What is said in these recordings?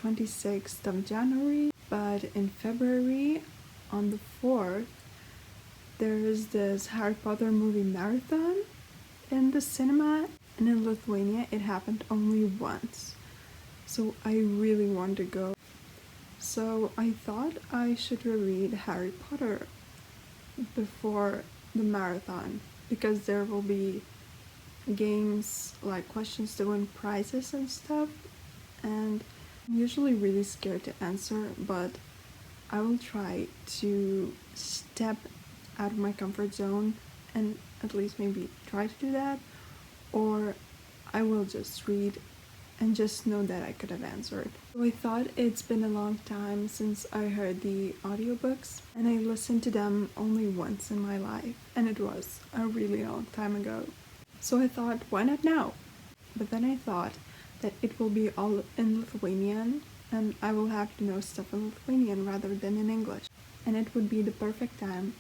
26th of January, but in February, on the 4th, there is this Harry Potter movie marathon in the cinema, and in Lithuania it happened only once. So I really want to go. So I thought I should reread Harry Potter before the marathon, because there will be games like questions to win prizes and stuff, and I'm usually really scared to answer, but I will try to step out of my comfort zone and at least maybe try to do that, or I will just read and just know that I could have answered. So I thought it's been a long time since I heard the audiobooks, and I listened to them only once in my life, and it was a really long time ago. So I thought, why not now? But then I thought that it will be all in Lithuanian, and I will have to know stuff in Lithuanian rather than in English. And it would be the perfect time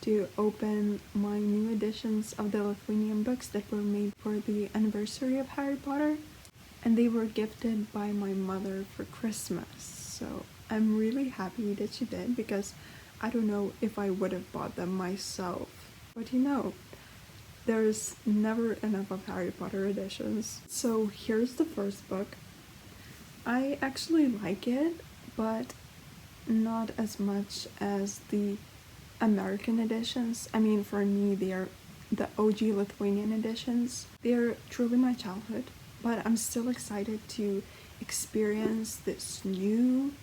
to open my new editions of the Lithuanian books that were made for the anniversary of Harry Potter. And they were gifted by my mother for Christmas. So I'm really happy that she did, because I don't know if I would have bought them myself. But you know, there's never enough of Harry Potter editions. So here's the first book. I actually like it, but not as much as the American editions. I mean, for me, they're the OG Lithuanian editions. They're truly my childhood, but I'm still excited to experience this new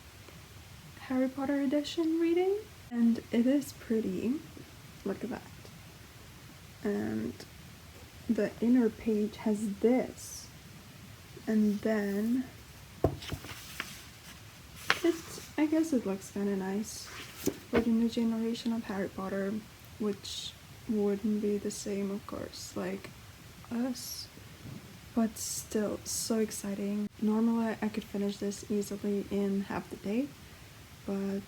Harry Potter edition reading. And it is pretty. Look at that. And the inner page has this. And then I guess it looks kind of nice for the new generation of Harry Potter, which wouldn't be the same, of course, like us, but still so exciting. Normally I could finish this easily in half the day, but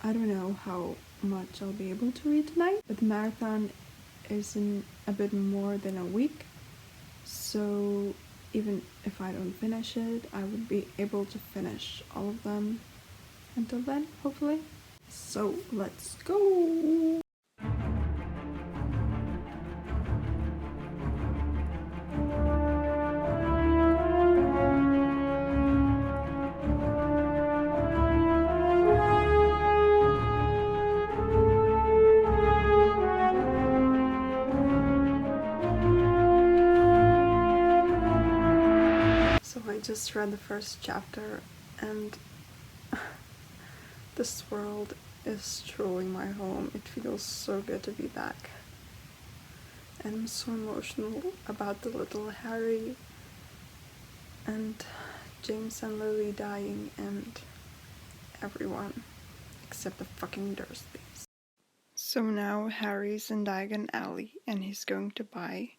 I don't know how much I'll be able to read tonight. But the marathon is in a bit more than a week, so even if I don't finish it, I would be able to finish all of them until then, hopefully. So let's go! So I just read the first chapter, and this world is truly my home. It feels so good to be back. And I'm so emotional about the little Harry and James and Lily dying, and everyone except the fucking Dursleys. So now Harry's in Diagon Alley and he's going to buy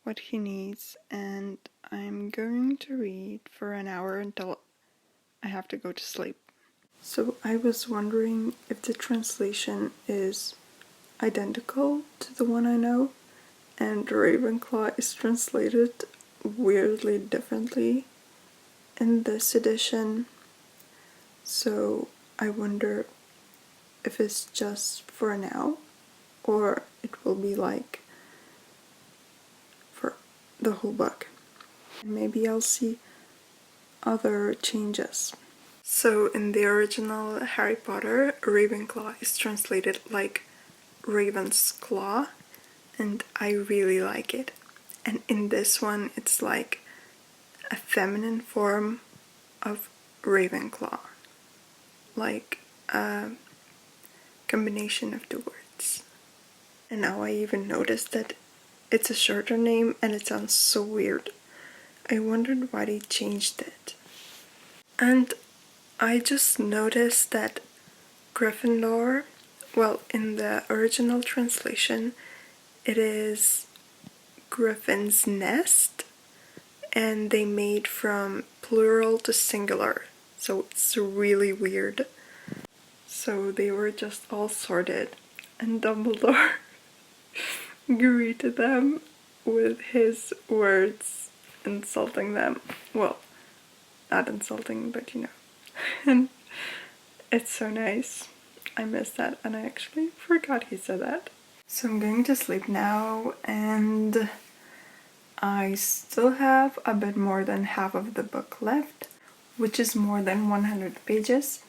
what he needs, and I'm going to read for an hour until I have to go to sleep. So I was wondering if the translation is identical to the one I know, and Ravenclaw is translated weirdly differently in this edition. So I wonder if it's just for now, or it will be like for the whole book. And maybe I'll see other changes. So in the original Harry Potter, Ravenclaw is translated like Raven's Claw, and I really like it. And in this one, it's like a feminine form of Ravenclaw, like a combination of two words. And now I even noticed that it's a shorter name and it sounds so weird. I wondered why they changed it. And I just noticed that Gryffindor, well, in the original translation, it is Griffin's Nest, and they made from plural to singular, so it's really weird. So they were just all sorted, and Dumbledore greeted them with his words, insulting them. Well, not insulting, but you know. And it's so nice. I miss that, and I actually forgot he said that. So I'm going to sleep now, and I still have a bit more than half of the book left, which is more than 100 pages,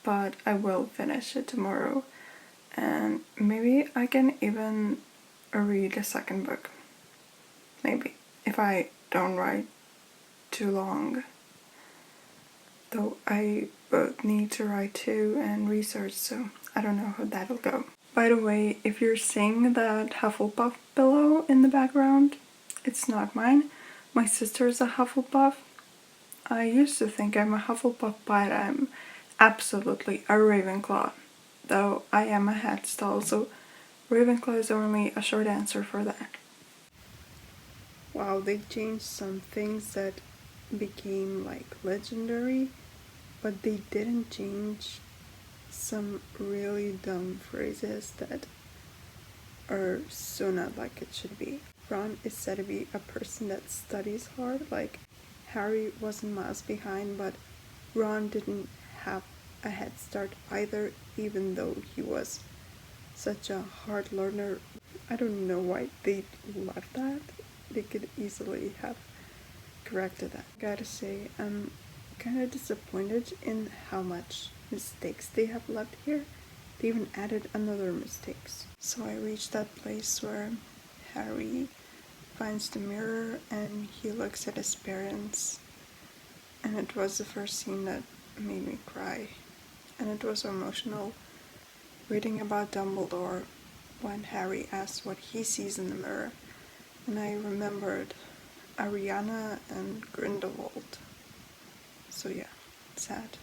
but I will finish it tomorrow, and maybe I can even read a second book. Maybe, if I don't write too long. Though I both need to write too and research, so I don't know how that'll go. By the way, if you're seeing that Hufflepuff pillow in the background, it's not mine. My sister's a Hufflepuff. I used to think I'm a Hufflepuff, but I'm absolutely a Ravenclaw. Though I am a Headstall, so Ravenclaw is only a short answer for that. Wow, they changed some things that became like legendary, but they didn't change some really dumb phrases that are so not like it should be. Ron is said to be a person that studies hard, like Harry wasn't miles behind, but Ron didn't have a head start either, even though he was such a hard learner. I don't know why they left that. They could easily have corrected that. Gotta say, I'm kind of disappointed in how much mistakes they have left here. They even added another mistakes. So I reached that place where Harry finds the mirror and he looks at his parents, and it was the first scene that made me cry, and it was so emotional reading about Dumbledore when Harry asks what he sees in the mirror, and I remembered Ariana and Grindelwald. So yeah, sad.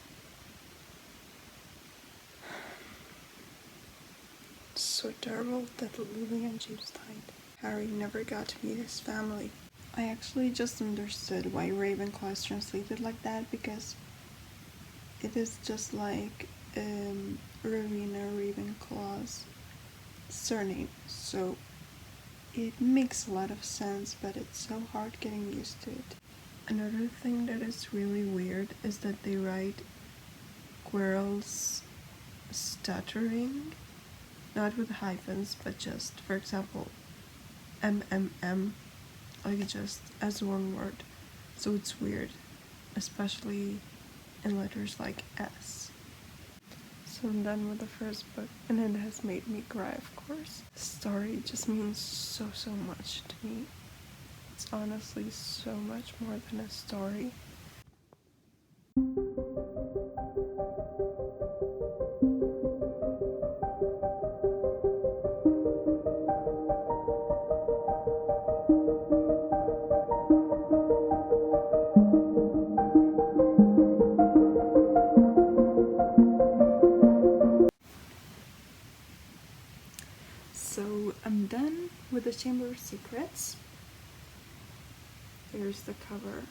So terrible that Lily and James died. Harry never got to meet his family. I actually just understood why Ravenclaw is translated like that, because it is just like Rowena Ravenclaw's surname. So it makes a lot of sense, but it's so hard getting used to it. Another thing that is really weird is that they write Quirrell's stuttering, not with hyphens, but just, for example, MMM, like just as one word. So it's weird, especially in letters like S. So I'm done with the first book, and it has made me cry, of course. The story just means so much to me. It's honestly so much more than a story. So I'm done with the Chamber of Secrets. Here's the cover.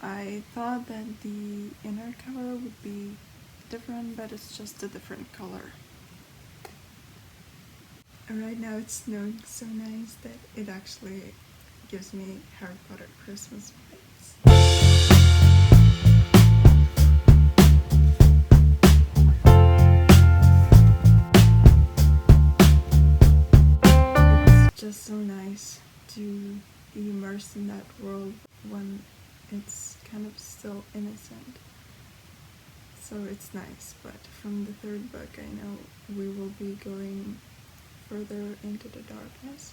I thought that the inner cover would be different, but it's just a different color. And right now it's snowing so nice that it actually gives me Harry Potter Christmas vibes. It's just so nice to be immersed in that world when it's kind of still innocent. So it's nice, but from the third book I know we will be going further into the darkness.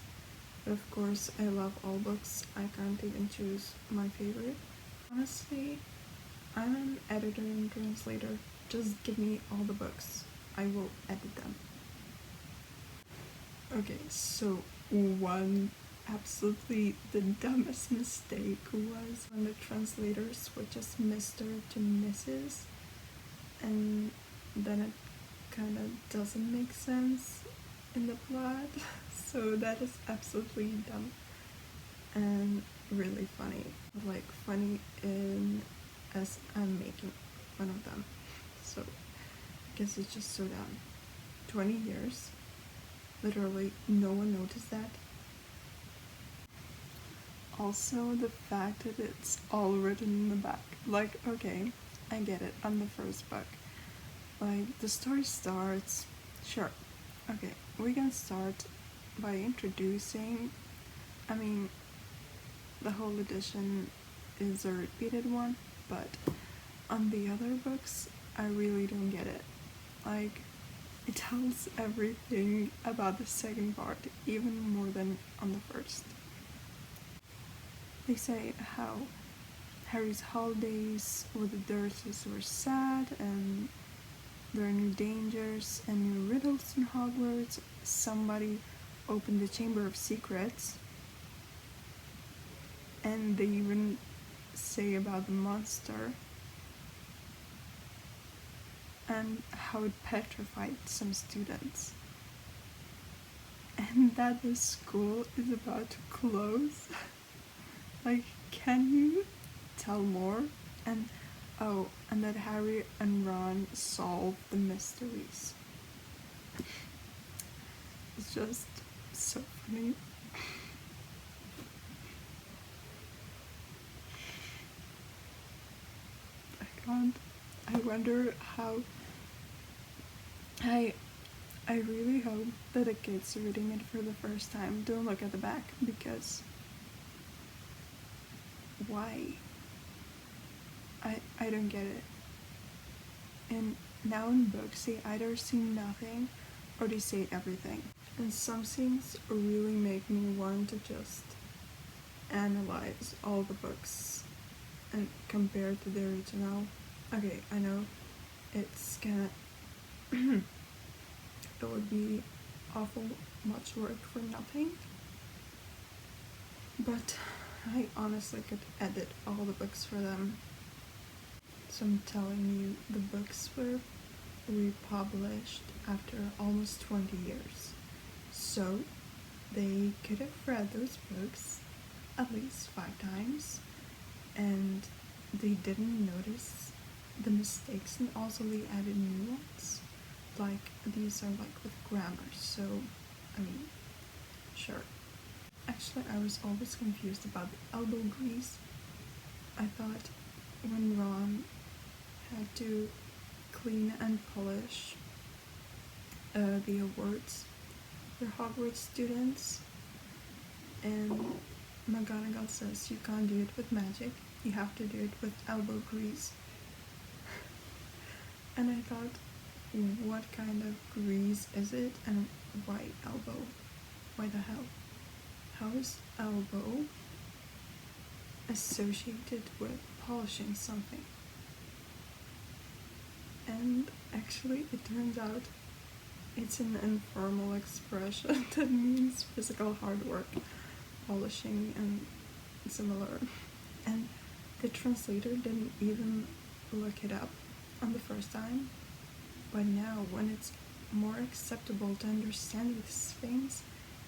But of course I love all books, I can't even choose my favorite. Honestly, I'm an editor and translator. Just give me all the books, I will edit them. Okay, so one absolutely the dumbest mistake was when the translator switches Mr. to Mrs. and then it kind of doesn't make sense in the plot. So that is absolutely dumb and really funny. Like funny in as I'm making fun of them. So I guess it's just so dumb. 20 years. Literally no one noticed that. Also the fact that it's all written in the back. Like, okay, I get it on the first book. Like, the story starts, sure, okay, we can start by introducing, I mean, the whole edition is a repeated one, but on the other books, I really don't get it. Like, it tells everything about the second part, even more than on the first. They say how Harry's holidays with the Dursleys were sad, and there are new dangers and new riddles in Hogwarts. Somebody opened the Chamber of Secrets, and they even say about the monster and how it petrified some students. And that the school is about to close. Like, can you tell more? And oh, and that Harry and Ron solve the mysteries. It's just so funny. I can't. I wonder how. I really hope that the kids reading it for the first time don't look at the back, because why? I don't get it. And now in books they either say nothing or they say everything. And some scenes really make me want to just analyze all the books and compare to the original. Okay, I know it's gonna it would be awful much work for nothing, but I honestly could edit all the books for them. So I'm telling you, the books were republished after almost 20 years. So they could have read those books at least 5 times, and they didn't notice the mistakes, and also they added new ones. Like, these are like with grammar, so I mean, sure. Actually, I was always confused about the elbow grease. I thought when Ron had to clean and polish the awards for Hogwarts students, and McGonagall says you can't do it with magic, you have to do it with elbow grease. And I thought, what kind of grease is it, and why elbow? Why the hell? How is elbow associated with polishing something? And actually, it turns out it's an informal expression that means physical hard work, polishing, and similar. And the translator didn't even look it up on the first time, but now, when it's more acceptable to understand these things,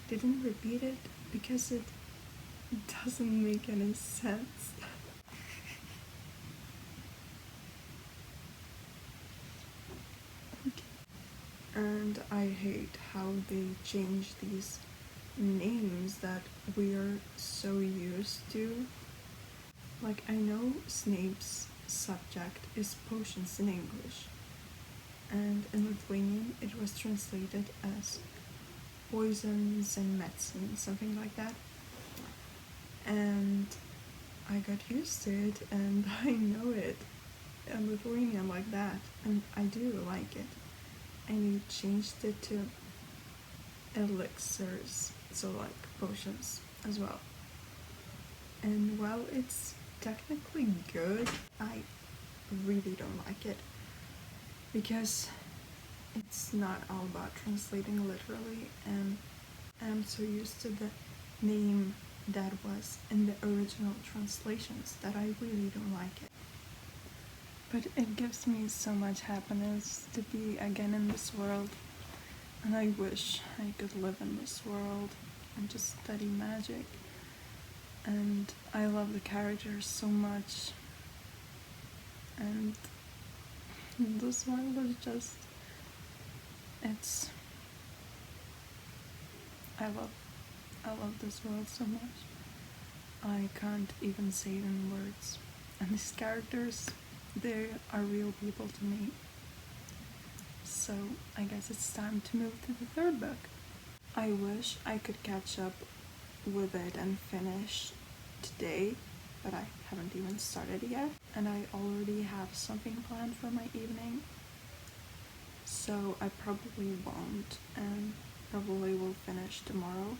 didn't repeat it because it doesn't make any sense. And I hate how they change these names that we are so used to. Like, I know Snape's subject is potions in English, and in Lithuanian it was translated as poisons and medicine, something like that. And I got used to it, and I know it in Lithuanian like that, and I do like it. And you changed it to elixirs, so like potions as well. And while it's technically good, I really don't like it, because it's not all about translating literally, and I'm so used to the name that was in the original translations that I really don't like it. But it gives me so much happiness to be again in this world, and I wish I could live in this world and just study magic. And I love the characters so much, and this world is just, it's, I love this world so much. I can't even say it in words. And these characters, they are real people to me. So I guess it's time to move to the third book. I wish I could catch up with it and finish today, but I haven't even started yet, and I already have something planned for my evening, so I probably won't, and probably will finish tomorrow,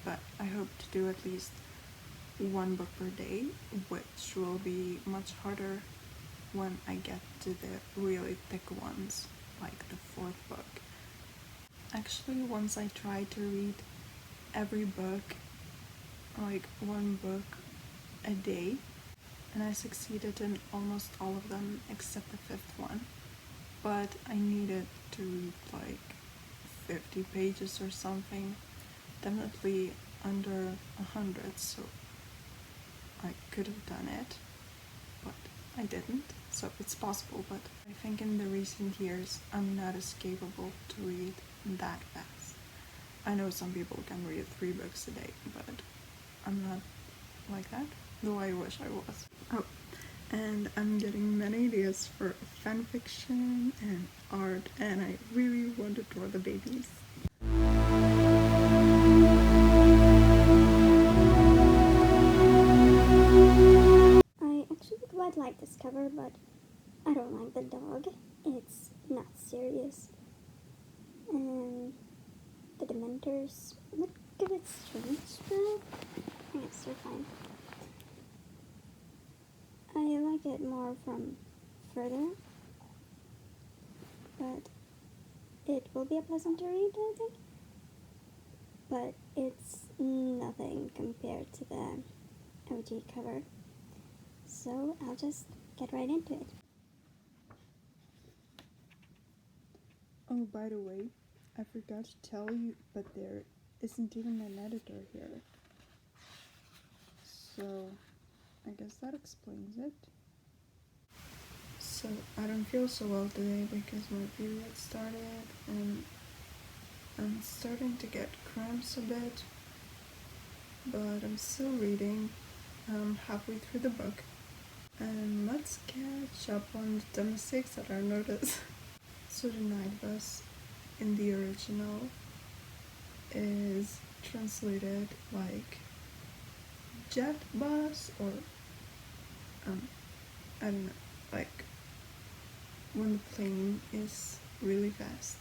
but I hope to do at least one book per day, which will be much harder when I get to the really thick ones, like the fourth book. Actually, once I tried to read every book, like one book a day, and I succeeded in almost all of them except the fifth one, but I needed to read like 50 pages or something, definitely under 100, so I could have done it, but I didn't, so it's possible, but I think in the recent years I'm not as capable to read that fast. I know some people can read 3 books a day, but I'm not like that, though I wish I was. Oh, and I'm getting many ideas for fanfiction and art, and I really want to draw the babies. I actually quite like this cover, but I don't like the dog. It's not serious. And the Dementors look a bit strange, but I guess they're fine. I like it more from further, but it will be a pleasant read, I think. But it's nothing compared to the OG cover. So I'll just get right into it. Oh, by the way, I forgot to tell you, but there isn't even an editor here. So, I guess that explains it. So, I don't feel so well today because my period started and I'm starting to get cramps a bit, but I'm still reading. I'm halfway through the book. And let's catch up on the mistakes that I noticed. So the night bus in the original is translated like jet bus, or I don't know, like when the plane is really fast.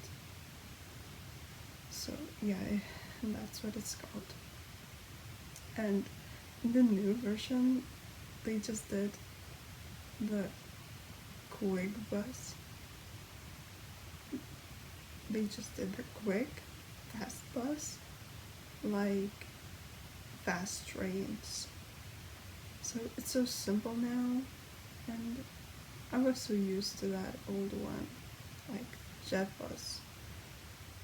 So yeah, that's what it's called. And in the new version, they just did the quick bus. They just did the quick, fast bus, like fast trains. So it's so simple now, and I was so used to that old one, like jet bus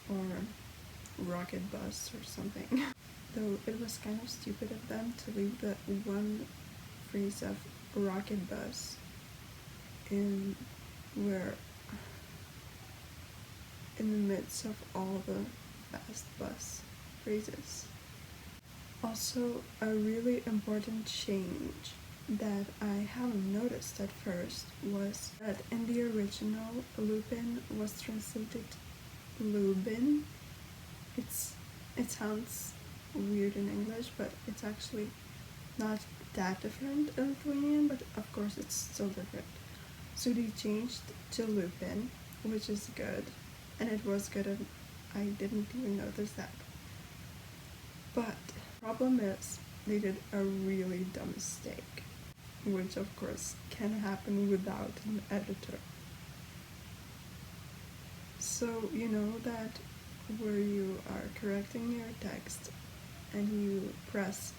or rocket bus or something. Though it was kind of stupid of them to leave the one phrase of rocket bus in the midst of all the fast bus phrases. Also, a really important change that I haven't noticed at first was that in the original, Lupin was translated Lubin. It sounds weird in English, but it's actually not that different in Lithuanian, but of course it's still different. So they changed to Lupin, which is good, and it was good, and I didn't even notice that. But the problem is, they did a really dumb mistake, which of course can happen without an editor. So you know that where you are correcting your text and you press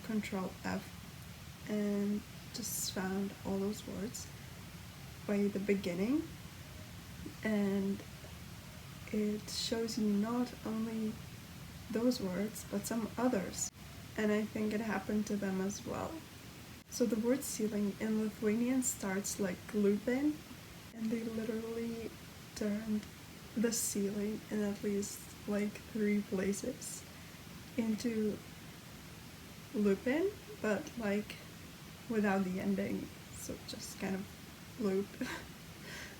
Ctrl F and just found all those words by the beginning, and it shows you not only those words but some others, and I think it happened to them as well. So the word ceiling in Lithuanian starts like Lupin, and they literally turned the ceiling in at least like 3 places into Lupin, but like without the ending, so just kind of loop.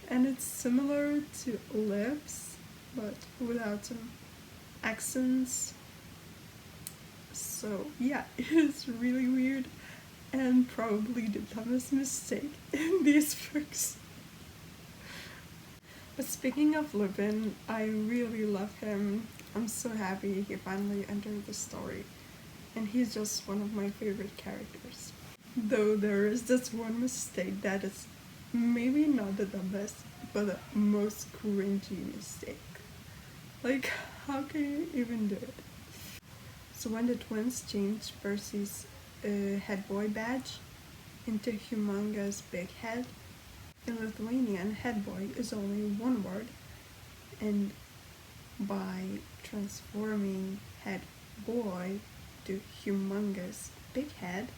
And it's similar to lips, but without some accents. So yeah, it is really weird and probably the dumbest mistake in these books. But speaking of Lupin, I really love him. I'm so happy he finally entered the story. And he's just one of my favorite characters. Though there is this one mistake that is maybe not the dumbest, but the most cringy mistake. Like, how can you even do it? So when the twins changed Percy's head boy badge into humongous big head, in Lithuanian, head boy is only one word, and by transforming head boy to humongous big head,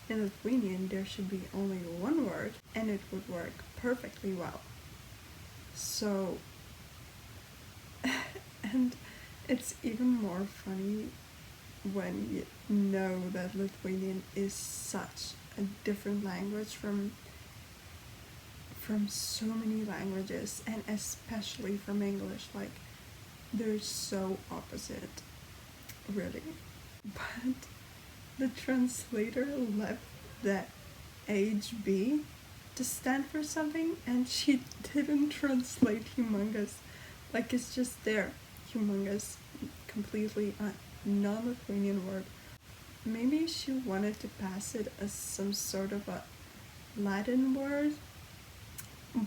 in Lithuanian there should be only one word, and it would work perfectly well. So, and it's even more funny when you know that Lithuanian is such a different language from so many languages, and especially from English. Like, they're so opposite, really. But the translator left that HB to stand for something, and she didn't translate humongous. Like, it's just there. Humongous, completely a non-Lithuanian word. Maybe she wanted to pass it as some sort of a Latin word,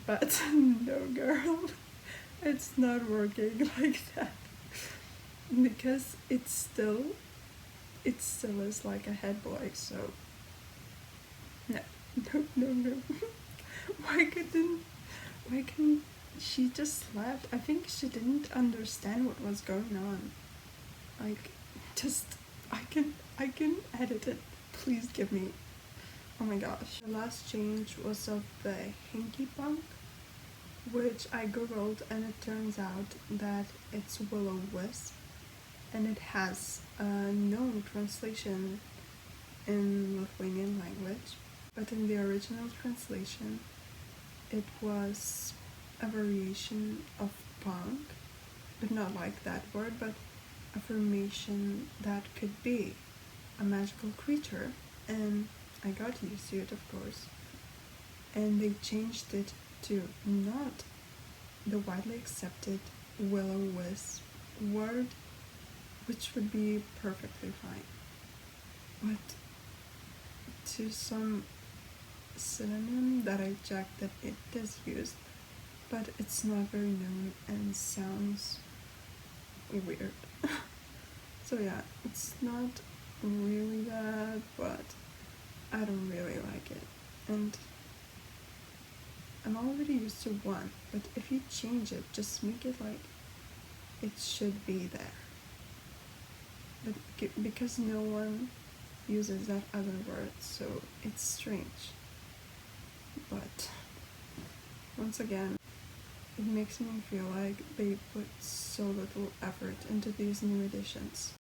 but no, girl, it's not working like that. Because it still is like a head boy, so no, no. Why couldn't she just left? I think she didn't understand what was going on. Like, just, I can edit it. Please give me. Oh my gosh. The last change was of the hinky punk, which I googled, and it turns out that it's will-o-wisp, and it has no translation in Lithuanian language, but in the original translation it was a variation of punk, but not like that word, but a formation that could be a magical creature, and I got used to it, of course. And they changed it to not the widely accepted will-o-wisp word, which would be perfectly fine, but to some synonym that I checked that it is used, but it's not very known and sounds weird. So yeah, it's not really bad, but I don't really like it. And I'm already used to one, but if you change it, just make it like it should be there. But because no one uses that other word, so it's strange. But once again, it makes me feel like they put so little effort into these new editions.